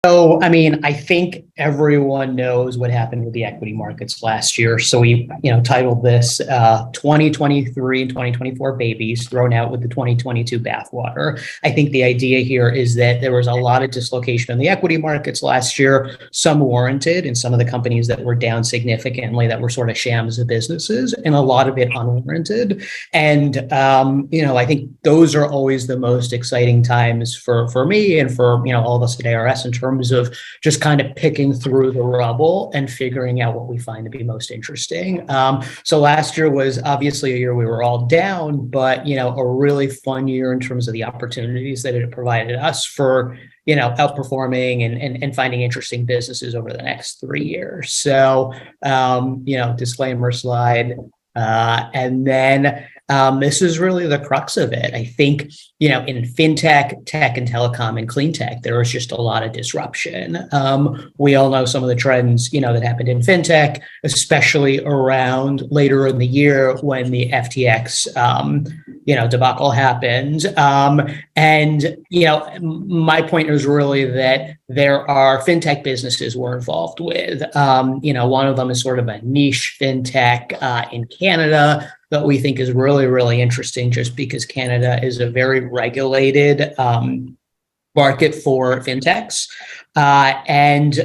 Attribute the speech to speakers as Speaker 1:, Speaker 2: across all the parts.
Speaker 1: So, I mean, I think everyone knows what happened with the equity markets last year. So we, titled this 2023 and 2024 babies thrown out with the 2022 bathwater. I think the idea here is that there was a lot of dislocation in the equity markets last year, some warranted, and some of the companies that were down significantly that were sort of shams of businesses, and a lot of it unwarranted. And, I think those are always the most exciting times for me and for, all of us at ARS in terms of just kind of picking through the rubble and figuring out what we find to be most interesting. So last year was obviously a year we were all down, but, a really fun year in terms of the opportunities that it provided us for, outperforming and finding interesting businesses over the next 3 years. So, disclaimer slide. And then this is really the crux of it. I think, in fintech, tech, and telecom and clean tech, there was just a lot of disruption. We all know some of the trends, that happened in fintech, especially around later in the year when the FTX, debacle happened. My point is really that there are fintech businesses we're involved with. One of them is sort of a niche fintech in Canada that we think is really, really interesting just because Canada is a very regulated market for fintechs. And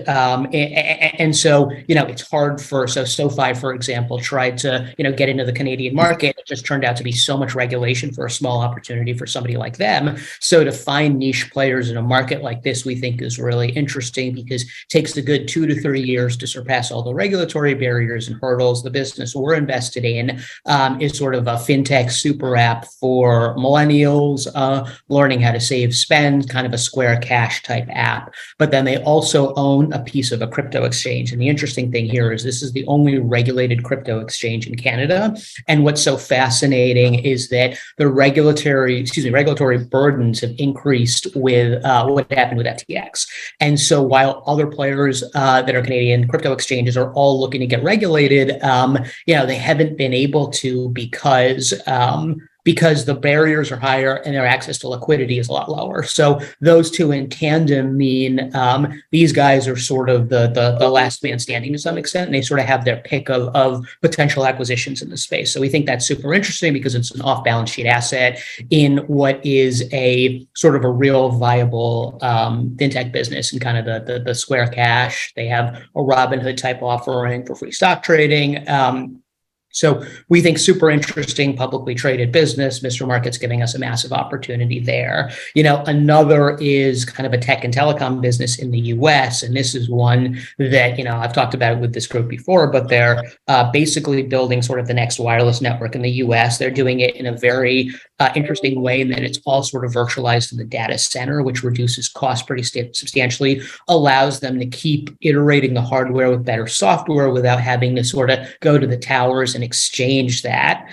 Speaker 1: so, it's hard for, so SoFi, for example, tried to, get into the Canadian market. It just turned out to be so much regulation for a small opportunity for somebody like them. So to find niche players in a market like this, we think is really interesting because it takes a good 2 to 3 years to surpass all the regulatory barriers and hurdles. The business we're invested in is sort of a fintech super app for millennials, learning how to save, spend, kind of a Square Cash type app. But then they also own a piece of a crypto exchange. And the interesting thing here is this is the only regulated crypto exchange in Canada. And what's so fascinating is that the regulatory burdens have increased with what happened with FTX. And so while other players that are Canadian crypto exchanges are all looking to get regulated, they haven't been able to because the barriers are higher and their access to liquidity is a lot lower. So those two in tandem mean these guys are sort of the last man standing to some extent, and they sort of have their pick of potential acquisitions in the space. So we think that's super interesting because it's an off-balance sheet asset in what is a sort of a real viable fintech business and kind of the Square Cash. They have a Robinhood type offering for free stock trading. So we think super interesting publicly traded business. Mr. Market's giving us a massive opportunity there. Another is kind of a tech and telecom business in the US. And this is one that, I've talked about it with this group before, but they're basically building sort of the next wireless network in the US. They're doing it in a very interesting way in that it's all sort of virtualized in the data center, which reduces costs pretty substantially, allows them to keep iterating the hardware with better software without having to sort of go to the towers and exchange that.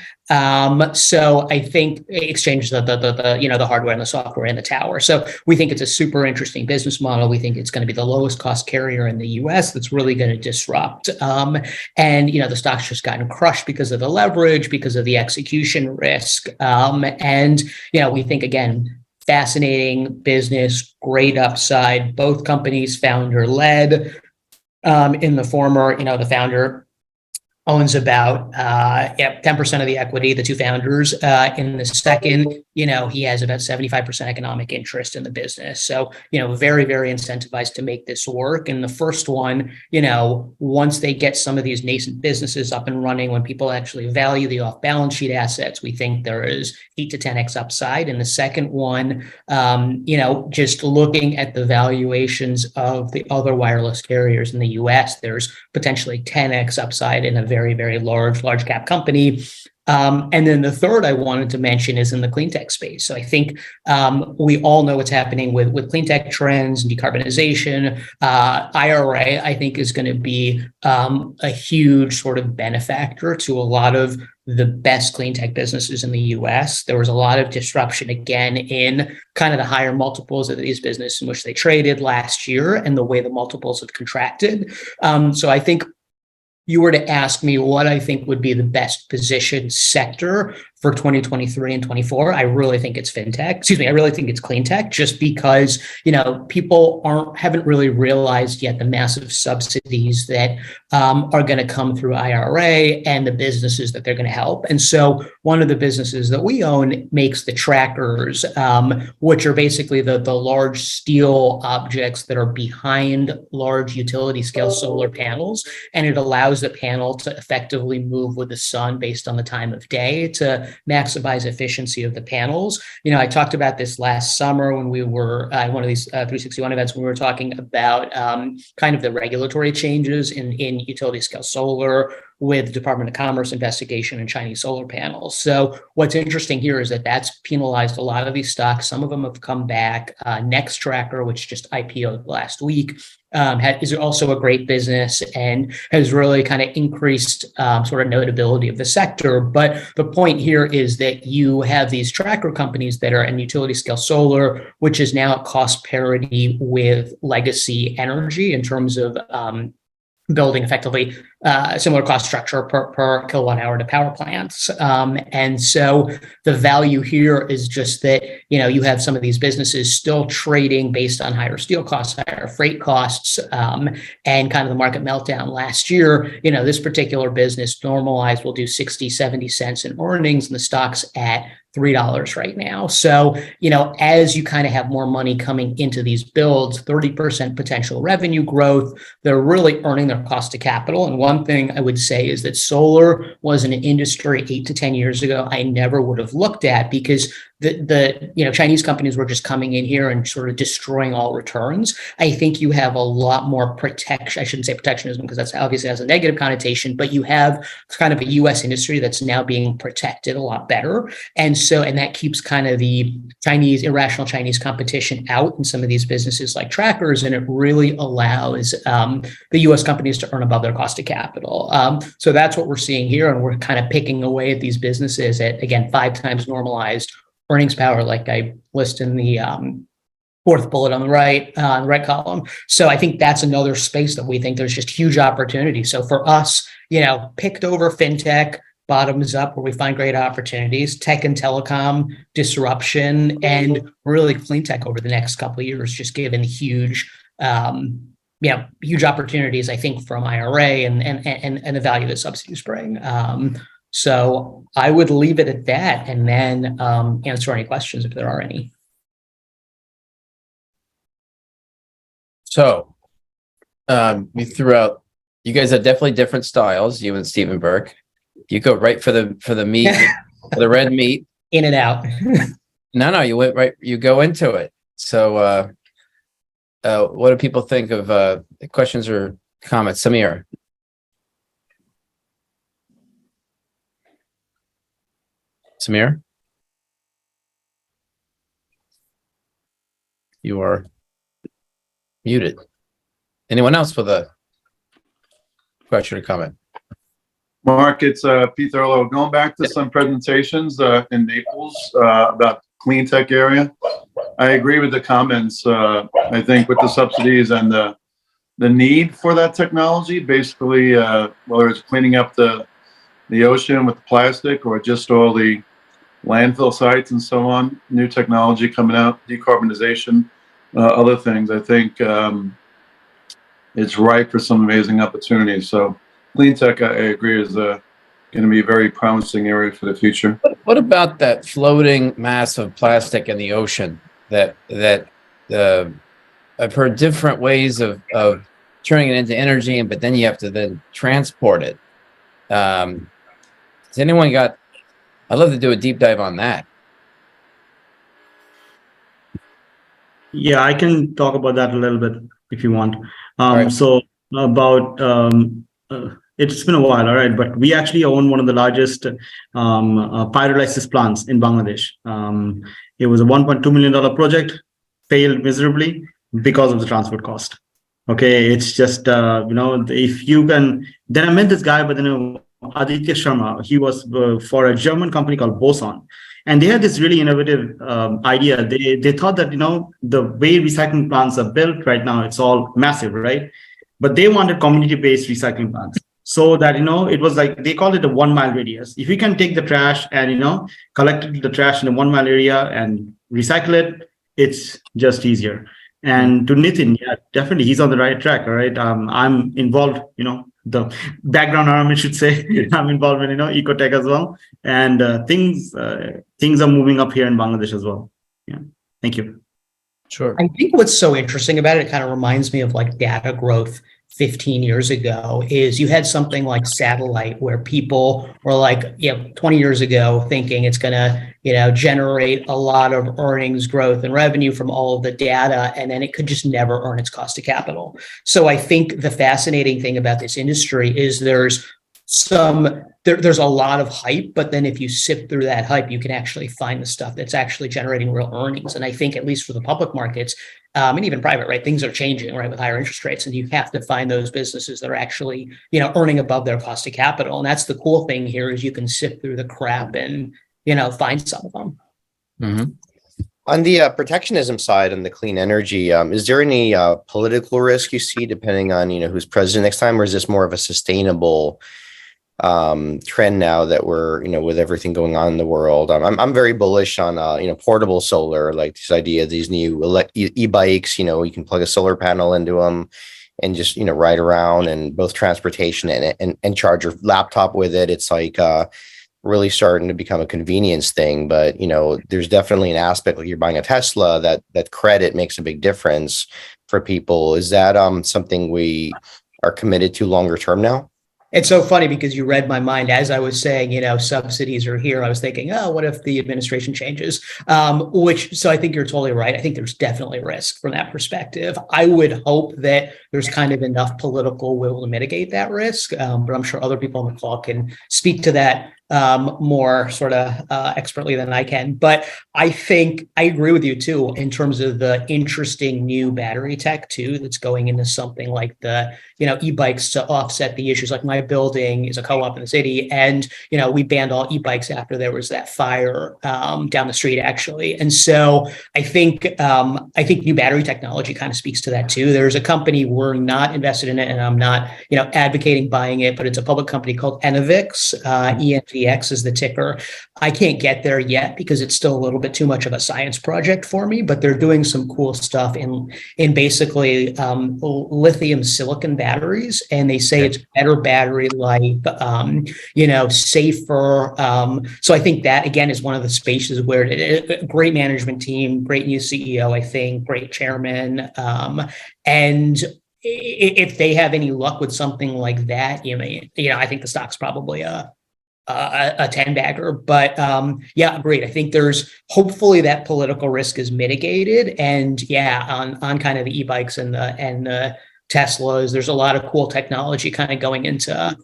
Speaker 1: So I think exchange the hardware and the software in the tower. So we think it's a super interesting business model. We think it's going to be the lowest cost carrier in the US that's really going to disrupt. And the stock's just gotten crushed because of the leverage, because of the execution risk. And we think, again, fascinating business, great upside, both companies founder led. In the former, the founder owns about 10% of the equity, the two founders. In the second, he has about 75% economic interest in the business. So, very, very incentivized to make this work. And the first one, once they get some of these nascent businesses up and running, when people actually value the off-balance sheet assets, we think there is 8 to 10x upside. And the second one, just looking at the valuations of the other wireless carriers in the US, there's potentially 10x upside in a very, very large cap company. And then the third I wanted to mention is in the clean tech space. So I think we all know what's happening with clean tech trends and decarbonization. IRA, I think, is going to be a huge sort of benefactor to a lot of the best clean tech businesses in the US. There was a lot of disruption again in kind of the higher multiples of these businesses in which they traded last year and the way the multiples have contracted. So I think you were to ask me what I think would be the best positioned sector for 2023 and 24, I really think it's fintech. Excuse me, I really think it's clean tech, just because, people haven't really realized yet the massive subsidies that are going to come through IRA and the businesses that they're going to help. And so one of the businesses that we own makes the trackers, which are basically the large steel objects that are behind large utility scale solar panels. And it allows the panel to effectively move with the sun based on the time of day to maximize efficiency of the panels. I talked about this last summer when we were at one of these 361 events, when we were talking about kind of the regulatory changes in utility scale solar with the Department of Commerce investigation and Chinese solar panels. So what's interesting here is that that's penalized a lot of these stocks. Some of them have come back. Nextracker, which just IPO'd last week, is also a great business and has really kind of increased sort of notability of the sector. But the point here is that you have these tracker companies that are in utility scale solar, which is now at cost parity with legacy energy in terms of building effectively similar cost structure per kilowatt hour to power plants. And so the value here is just that, you have some of these businesses still trading based on higher steel costs, higher freight costs, and kind of the market meltdown last year. This particular business normalized will do 60, 70 cents in earnings, and the stock's at $3 right now. So, as you kind of have more money coming into these builds, 30% potential revenue growth, they're really earning their cost of capital. And one thing I would say is that solar was an industry 8 to 10 years ago I never would have looked at, because the Chinese companies were just coming in here and sort of destroying all returns. I think you have a lot more protection. I shouldn't say protectionism, because that's obviously has a negative connotation, but you have kind of a US industry that's now being protected a lot better. And that keeps kind of the irrational Chinese competition out in some of these businesses like trackers. And it really allows the US companies to earn above their cost of capital. So that's what we're seeing here. And we're kind of picking away at these businesses at, again, 5 times normalized earnings power, like I list in the fourth bullet on the right column. So I think that's another space that we think there's just huge opportunity. So for us, picked over fintech, bottoms up, where we find great opportunities, tech and telecom disruption, and really clean tech over the next couple of years, just given huge huge opportunities, I think, from IRA and the value that subsidies bring. So I would leave it at that, and then answer any questions if there are any.
Speaker 2: So we threw out, you guys have definitely different styles, you and Stephen Burke. You go right for the meat, for the red meat.
Speaker 1: In and out.
Speaker 2: No, you went right, you go into it. So what do people think of questions or comments? Samir. You are muted. Anyone else with a question or comment?
Speaker 3: Mark, it's Pete Thurlow. Going back to some presentations in Naples about clean tech area, I agree with the comments. I think with the subsidies and the need for that technology, basically, whether it's cleaning up the ocean with the plastic or just all the landfill sites and so on, new technology coming out, decarbonization, other things, I think it's ripe for some amazing opportunities. So clean tech, I agree, is going to be a very promising area for the future.
Speaker 2: What about that floating mass of plastic in the ocean that I've heard different ways of turning it into energy, but then you have to then transport it. Has anyone got, I'd love to do a deep dive on that.
Speaker 4: Yeah, I can talk about that a little bit if you want.
Speaker 2: Right.
Speaker 4: So about, it's been a while, all right, but we actually own one of the largest pyrolysis plants in Bangladesh. It was a $1.2 million project, failed miserably because of the transport cost. Okay, it's just, if you can, then I met this guy by the name of Aditya Sharma. He was for a German company called Boson. And they had this really innovative idea. They thought that, the way recycling plants are built right now, it's all massive, right? But they wanted community-based recycling plants. so that, it was like, they called it a 1 mile radius. If you can take the trash and, collect the trash in a 1 mile area and recycle it, it's just easier. And to Nitin, yeah, definitely, he's on the right track. All right. I'm involved, the background arm, I should say. I'm involved in, ecotech as well. And things are moving up here in Bangladesh as well. Yeah. Thank you.
Speaker 2: Sure.
Speaker 1: I think what's so interesting about it, it kind of reminds me of like data growth 15 years ago, is you had something like satellite where people were like, 20 years ago thinking it's going to, generate a lot of earnings growth and revenue from all of the data, and then it could just never earn its cost of capital. So I think the fascinating thing about this industry is there's a lot of hype, but then if you sift through that hype, you can actually find the stuff that's actually generating real earnings. And I think at least for the public markets, and even private, right, things are changing, right, with higher interest rates, and you have to find those businesses that are actually, earning above their cost of capital. And that's the cool thing here, is you can sift through the crap and, find some of them.
Speaker 2: Mm-hmm.
Speaker 5: On the protectionism side and the clean energy, is there any political risk you see depending on, who's president next time, or is this more of a sustainable trend now that we're, with everything going on in the world? I'm very bullish on, portable solar, like this idea of these new e-bikes, you can plug a solar panel into them and just, ride around, and both transportation and charge your laptop with it. It's like really starting to become a convenience thing. But, there's definitely an aspect, like you're buying a Tesla, that credit makes a big difference for people. Is that something we are committed to longer term now?
Speaker 1: It's so funny because you read my mind as I was saying, subsidies are here. I was thinking, oh, what if the administration changes? So I think you're totally right. I think there's definitely risk from that perspective. I would hope that there's kind of enough political will to mitigate that risk. But I'm sure other people on the call can speak to that more sort of expertly than I can. But I think I agree with you too, in terms of the interesting new battery tech too, that's going into something like the, e-bikes to offset the issues. Like my building is a co-op in the city, and, we banned all e-bikes after there was that fire down the street actually. And so I think new battery technology kind of speaks to that too. There's a company, we're not invested in it, and I'm not, advocating buying it, but it's a public company called Enovix, ENVX is the ticker. I can't get there yet because it's still a little bit too much of a science project for me, but they're doing some cool stuff in basically lithium silicon batteries, and they say it's better battery life, safer. So I think that again is one of the spaces where great management team, great new CEO, I think, great chairman, and if they have any luck with something like that, I think the stock's probably a 10 bagger, but agreed. I think there's hopefully that political risk is mitigated, and on kind of the e-bikes and the Teslas, there's a lot of cool technology kind of going into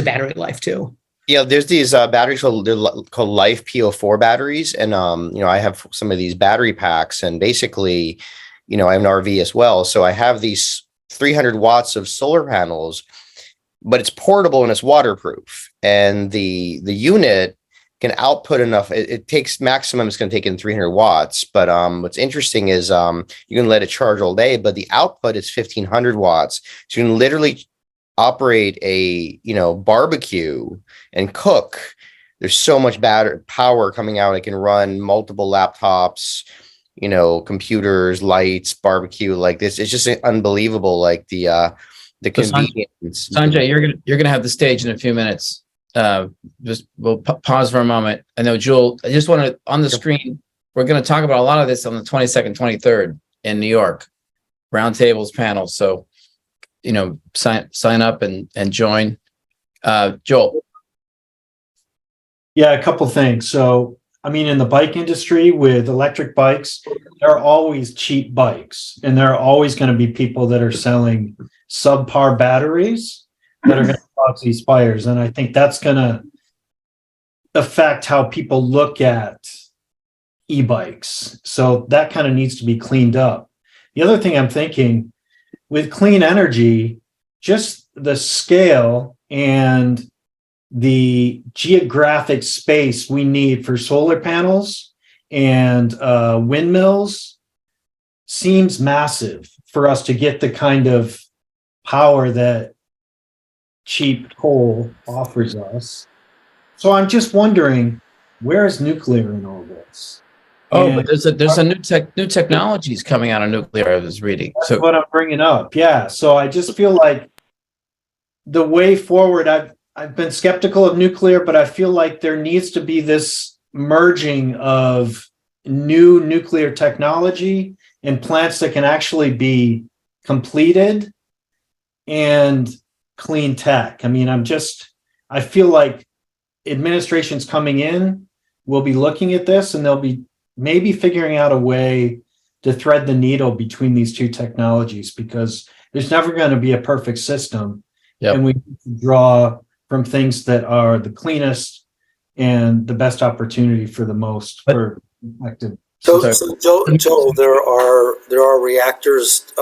Speaker 1: battery life too.
Speaker 5: Yeah, there's these batteries called Life PO4 batteries, and I have some of these battery packs, and basically, I have an RV as well, so I have these 300 watts of solar panels, but it's portable and it's waterproof, and the unit can output enough. It takes maximum, it's going to take in 300 watts, but what's interesting is you can let it charge all day, but the output is 1500 watts, so you can literally operate a barbecue and cook. There's so much power coming out. It can run multiple laptops, computers, lights, barbecue, like this. It's just unbelievable, like the convenience.
Speaker 2: Sanjay, you're gonna have the stage in a few minutes. We'll pause for a moment. I know, Jewel, I just want to, on the screen, we're going to talk about a lot of this on the 22nd, 23rd in New York, roundtables, panels. So, sign up and join. Joel.
Speaker 6: Yeah, a couple things. So, in the bike industry with electric bikes, there are always cheap bikes, and there are always going to be people that are selling subpar batteries that are going to cause these fires. And I think that's going to affect how people look at e-bikes. So that kind of needs to be cleaned up. The other thing I'm thinking with clean energy, just the scale and the geographic space we need for solar panels and windmills seems massive for us to get the kind of power that cheap coal offers us. So I'm just wondering, where is nuclear in all this?
Speaker 2: Oh,
Speaker 6: And
Speaker 2: but there's a new technologies coming out of nuclear. I was reading.
Speaker 6: that's
Speaker 2: So
Speaker 6: what I'm bringing up. Yeah. So I just feel like the way forward, I've been skeptical of nuclear, but I feel like there needs to be this merging of new nuclear technology and plants that can actually be completed and clean tech. I mean, I feel like administrations coming in will be looking at this and they'll be maybe figuring out a way to thread the needle between these two technologies, because there's never going to be a perfect system.
Speaker 2: Yep.
Speaker 6: And we need to draw from things that are the cleanest and the best opportunity for the most for effective.
Speaker 7: So,
Speaker 2: Sorry.
Speaker 7: Joel, there are reactors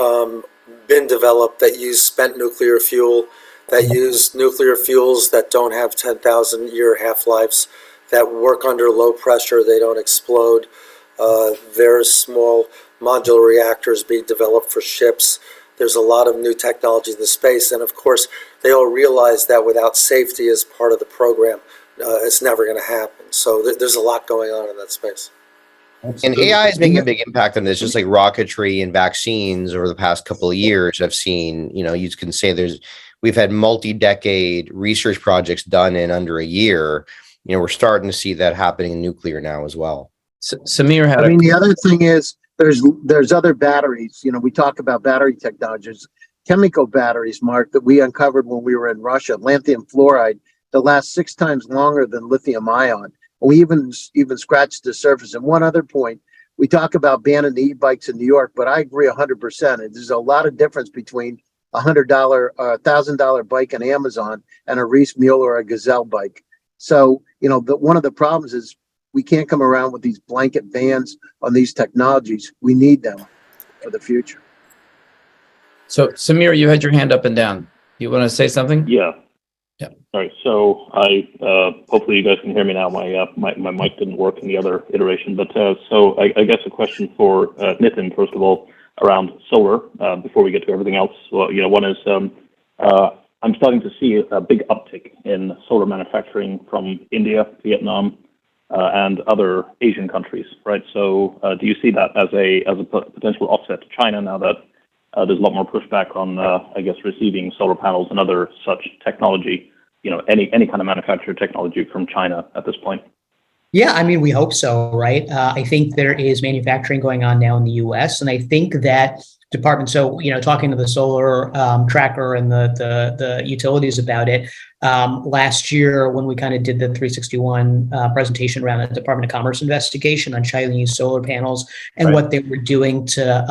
Speaker 7: been developed that use spent nuclear fuel, that use nuclear fuels that don't have 10,000-year half-lives, that work under low pressure, they don't explode. There's small modular reactors being developed for ships. There's a lot of new technology in the space, and of course, they all realize that without safety as part of the program, it's never going to happen. So there's a lot going on in that space.
Speaker 5: And AI is making a big impact on this, just like rocketry and vaccines over the past couple of years. I've seen, you can say we've had multi-decade research projects done in under a year. We're starting to see that happening in nuclear now as well.
Speaker 2: Samir had
Speaker 8: I mean, the other thing is there's other batteries. We talk about battery technologies, chemical batteries, Mark, that we uncovered when we were in Russia. Lithium fluoride that lasts 6 times longer than lithium ion. We even scratched the surface. And one other point, we talk about banning the e-bikes in New York, but I agree 100%. There's a lot of difference between $100, $1,000 bike on Amazon and a Reese Mule or a Gazelle bike. So, one of the problems is we can't come around with these blanket bans on these technologies. We need them for the future.
Speaker 2: So Samir, you had your hand up and down. You want to say something?
Speaker 9: Yeah.
Speaker 2: Yeah.
Speaker 9: All right. So hopefully you guys can hear me now. My mic didn't work in the other iteration, but so I guess a question for Nitin, first of all, around solar, before we get to everything else. Well, one is, I'm starting to see a big uptick in solar manufacturing from India, Vietnam, and other Asian countries, right? So do you see that as a potential offset to China now that there's a lot more pushback on, I guess, receiving solar panels and other such technology, any kind of manufactured technology from China at this point?
Speaker 1: Yeah, I mean, we hope so, right? I think there is manufacturing going on now in the U.S., and I think that department. So, talking to the solar tracker and the utilities about it, last year when we kind of did the 361 presentation around the Department of Commerce investigation on Chinese solar panels and what they were doing to,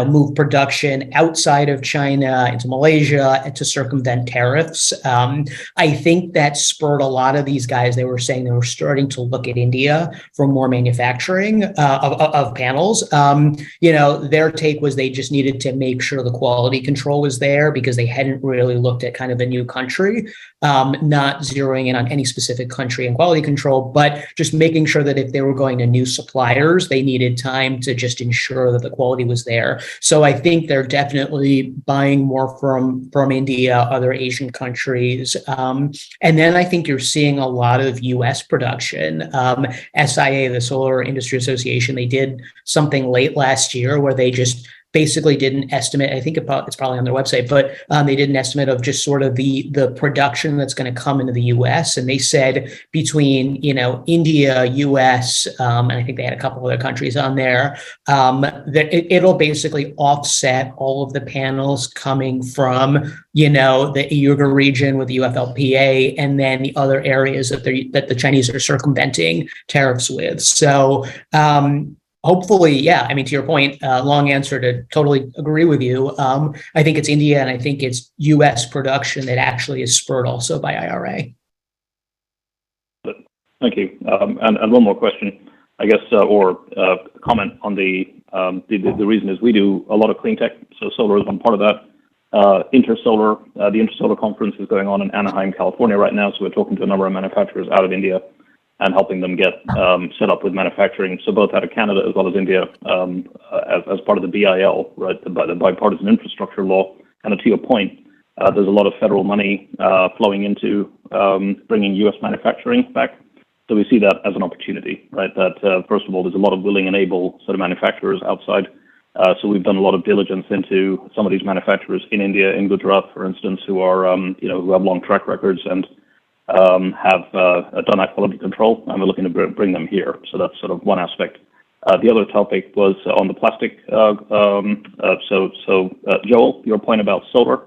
Speaker 1: move production outside of China into Malaysia and to circumvent tariffs. I think that spurred a lot of these guys. They were saying they were starting to look at India for more manufacturing of panels. Their take was they just needed to make sure the quality control was there because they hadn't really looked at kind of a new country, not zeroing in on any specific country and quality control, but just making sure that if they were going to new suppliers, they needed time to just ensure that the quality was there. So I think they're definitely buying more from India, other Asian countries. And then I think you're seeing a lot of US production. SIA, the Solar Industry Association, they did something late last year where they just basically did an estimate. I think it's probably on their website, but they did an estimate of just sort of the production that's going to come into the U.S. And they said between, India, U.S., and I think they had a couple other countries on there, that it'll basically offset all of the panels coming from, the Uyghur region with the UFLPA, and then the other areas that the Chinese are circumventing tariffs with. So, hopefully, yeah. I mean, to your point, long answer to totally agree with you. I think it's India and I think it's U.S. production that actually is spurred also by IRA.
Speaker 9: Thank you. And one more question, I guess, or comment on the reason is we do a lot of clean tech, so solar is one part of that. The Intersolar conference is going on in Anaheim, California right now, so we're talking to a number of manufacturers out of India and helping them get set up with manufacturing. So both out of Canada as well as India, as part of the BIL, right, the bipartisan infrastructure law. And to your point, there's a lot of federal money flowing into bringing U.S. manufacturing back. So we see that as an opportunity, right? That first of all, there's a lot of willing and able sort of manufacturers outside. So we've done a lot of diligence into some of these manufacturers in India, in Gujarat, for instance, who are who have long track records and have done that quality control, and we're looking to bring them here. So that's sort of one aspect. The other topic was on the plastic. Joel, your point about solar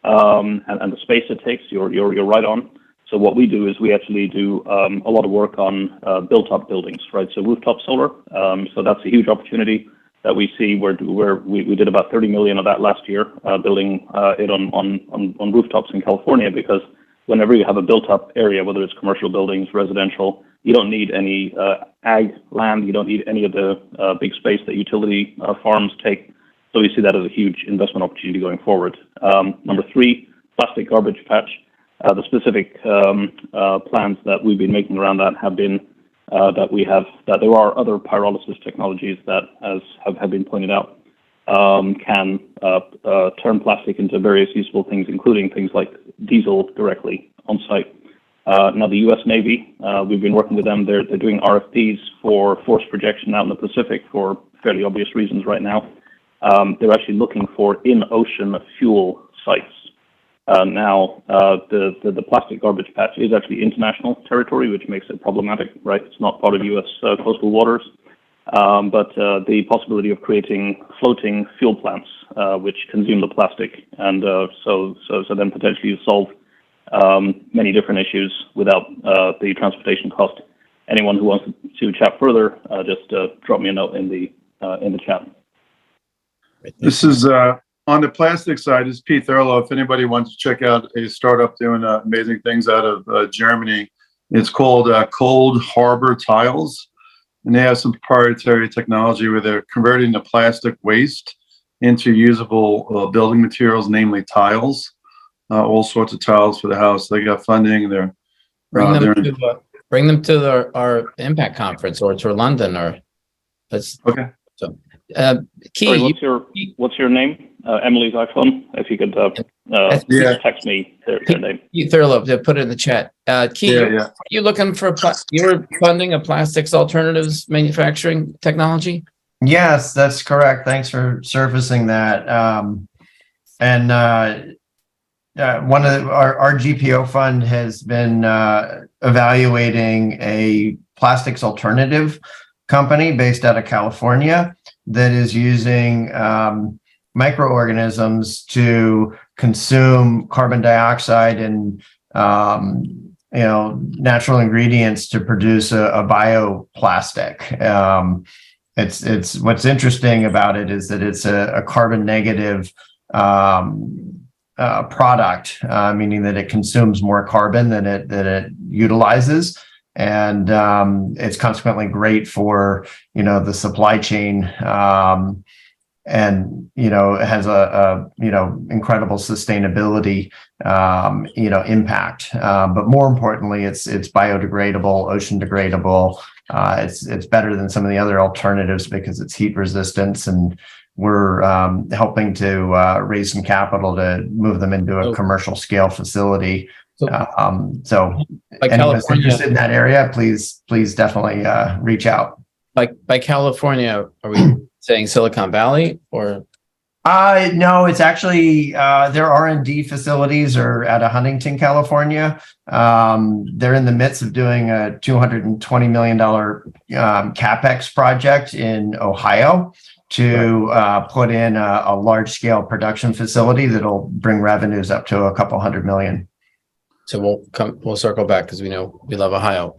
Speaker 9: and the space it takes, you're right on. So what we do is we actually do a lot of work on built-up buildings, right? So rooftop solar. So that's a huge opportunity that we see where we did about 30 million of that last year, building it on rooftops in California, because whenever you have a built-up area, whether it's commercial buildings, residential, you don't need any ag land, you don't need any of the big space that utility farms take. So we see that as a huge investment opportunity going forward. Number 3, plastic garbage patch. The specific plans that we've been making around that have been that there are other pyrolysis technologies that, as have been pointed out, can turn plastic into various useful things, including things like diesel directly on site. Now, the U.S. Navy, we've been working with them. They're doing RFPs for force projection out in the Pacific for fairly obvious reasons right now. They're actually looking for in-ocean fuel sites. Now, the plastic garbage patch is actually international territory, which makes it problematic, right? It's not part of U.S. Coastal waters. But the possibility of creating floating fuel plants, which consume the plastic, and so then potentially you solve many different issues without the transportation cost. Anyone who wants to chat further, just drop me a note in the chat.
Speaker 3: This is on the plastic side. This is Pete Thurlow. If anybody wants to check out a startup doing amazing things out of Germany, it's called Cold Harbor Tiles, and they have some proprietary technology where they're converting the plastic waste into usable building materials, namely tiles. All sorts of tiles for the house. They got funding. They're
Speaker 2: Bring them to our Impact Conference or to London, or let's.
Speaker 3: Okay.
Speaker 2: So,
Speaker 9: Sorry, what's your name? Emily's iPhone. If you could text me their name.
Speaker 2: Keith Thurlow, to put it in the chat. Keith, are you looking for you were funding a plastics alternatives manufacturing technology?
Speaker 10: Yes, that's correct. Thanks for surfacing that. One of our GPO fund has been evaluating a plastics alternative company based out of California that is using microorganisms to consume carbon dioxide and natural ingredients to produce a bioplastic. It's what's interesting about it is that it's a carbon negative product, meaning that it consumes more carbon than it utilizes, and it's consequently great for the supply chain, and it has a incredible sustainability impact. But more importantly, it's biodegradable, ocean degradable. It's better than some of the other alternatives because it's heat resistance, and we're helping to raise some capital to move them into a commercial scale facility. So anyone's interested in that area, please definitely reach out.
Speaker 2: By California, are we saying Silicon Valley or?
Speaker 10: No, it's actually their R&D facilities are out of Huntington, California. They're in the midst of doing a $220 million CapEx project in Ohio to put in a large scale production facility that'll bring revenues up to a couple $100 million.
Speaker 2: So we'll circle back because we know we love Ohio.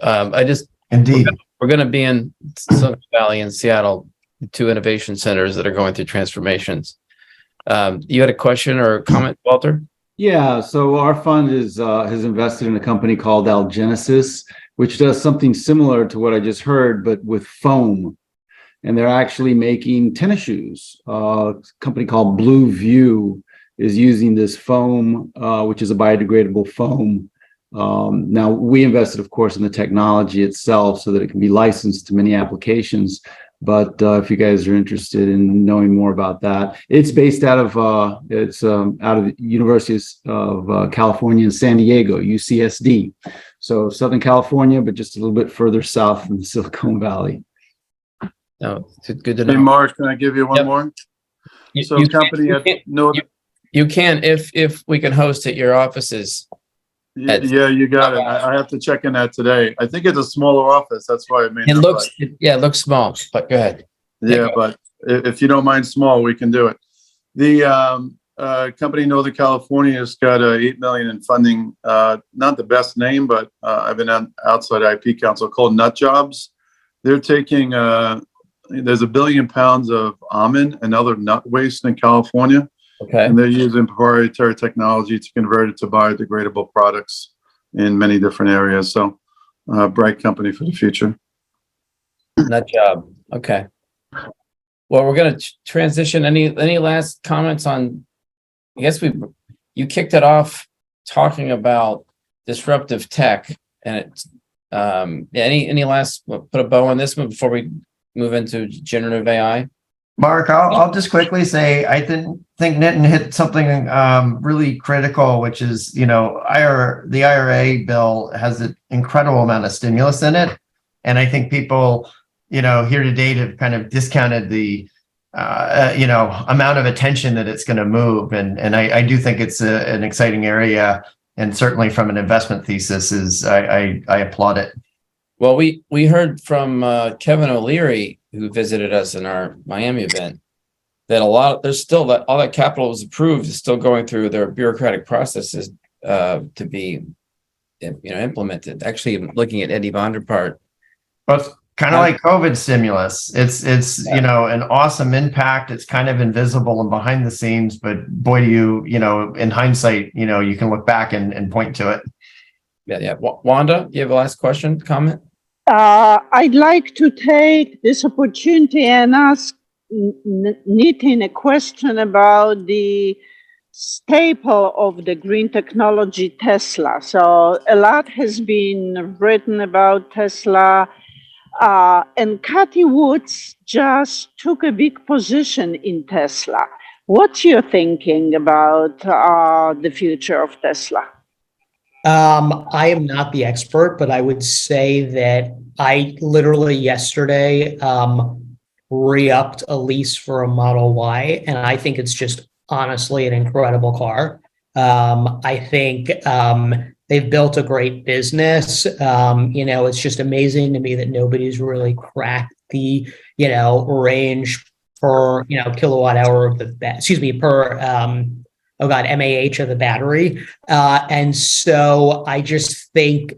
Speaker 10: Indeed,
Speaker 2: we're going to be in Silicon Valley and Seattle, 2 innovation centers that are going through transformations. You had a question or a comment, Walter?
Speaker 11: Yeah, so our fund has invested in a company called Algenesis, which does something similar to what I just heard, but with foam. And they're actually making tennis shoes. A company called Blue View is using this foam, which is a biodegradable foam. Now, we invested, of course, in the technology itself so that it can be licensed to many applications. But if you guys are interested in knowing more about that, it's based out of out of the Universities of California in San Diego, UCSD. So Southern California, but just a little bit further south from Silicon Valley.
Speaker 2: No, it's good to
Speaker 3: Hey,
Speaker 2: know.
Speaker 3: Mark, can I give you one
Speaker 2: Yep.
Speaker 3: more?
Speaker 2: You-
Speaker 3: So
Speaker 2: you
Speaker 3: company
Speaker 2: can-
Speaker 3: at Northern,
Speaker 2: You can if we can host at your offices.
Speaker 3: yeah, you got it. I have to check in that today. I think it's a smaller office. That's why it may
Speaker 2: It
Speaker 3: not
Speaker 2: looks,
Speaker 3: budge.
Speaker 2: it looks small, but go ahead.
Speaker 3: Yeah, but if you don't mind small, we can do it. The company Northern California has got $8 million in funding. Not the best name, but I've been on outside IP council called Nut Jobs. They're taking there's 1 billion pounds of almond and other nut waste in California,
Speaker 2: Okay.
Speaker 3: and they're using proprietary technology to convert it to biodegradable products in many different areas. So, bright company for the future.
Speaker 2: Nut job. Okay. Well, we're going to transition. Any last comments on, I guess you kicked it off talking about disruptive tech, and it's, any last, put a bow on this one before we move into generative AI?
Speaker 10: Mark, I'll just quickly say, I think Nitin hit something really critical, which is, the IRA bill has an incredible amount of stimulus in it. And I think people, here to date have kind of discounted the, amount of attention that it's going to move. And I do think it's an exciting area. And certainly from an investment thesis I applaud it.
Speaker 2: Well, we heard from Kevin O'Leary, who visited us in our Miami event, that there's still that all that capital was approved is still going through their bureaucratic processes to be, implemented. Actually, looking at Eddie Vonderpart.
Speaker 10: But it's kind of like COVID stimulus. It's an awesome impact. It's kind of invisible and behind the scenes, but boy, do you, in hindsight, you can look back and point to it.
Speaker 2: Yeah. Wanda, you have a last question, comment?
Speaker 12: I'd like to take this opportunity and ask Nitin a question about the staple of the green technology, Tesla. So a lot has been written about Tesla, and Cathy Woods just took a big position in Tesla. What's your thinking about the future of Tesla?
Speaker 1: I am not the expert, but I would say that I literally yesterday re-upped a lease for a Model Y, and I think it's just honestly an incredible car. I think they've built a great business. It's just amazing to me that nobody's really cracked the range per kilowatt hour of MAH of the battery. And so I just think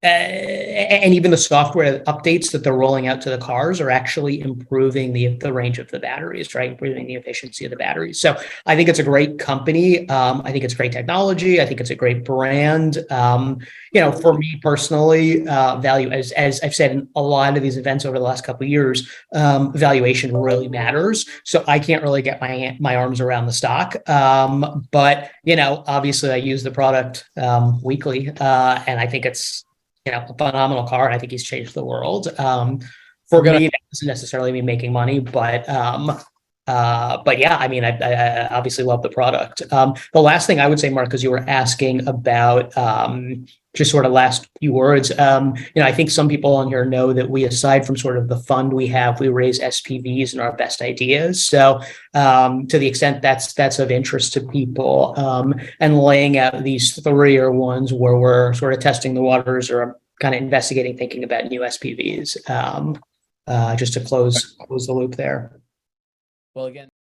Speaker 1: and even the software updates that they're rolling out to the cars are actually improving the range of the batteries, right? Improving the efficiency of the batteries. So I think it's a great company. I think it's great technology. I think it's a great brand. For me personally, value, as I've said in a lot of these events over the last couple of years, valuation really matters. So I can't really get my arms around the stock. But obviously I use the product weekly, and I think it's a phenomenal car, and I think he's changed the world. For me, that doesn't necessarily mean making money, but yeah, I mean, I obviously love the product. The last thing I would say, Mark, because you were asking about just sort of last few words, I think some people on here know that we, aside from sort of the fund we have, we raise SPVs and our best ideas. So to the extent that's of interest to people, and laying out these 3 are ones where we're sort of testing the waters or kind of investigating, thinking about new SPVs, just to close the loop there.
Speaker 2: Well, again.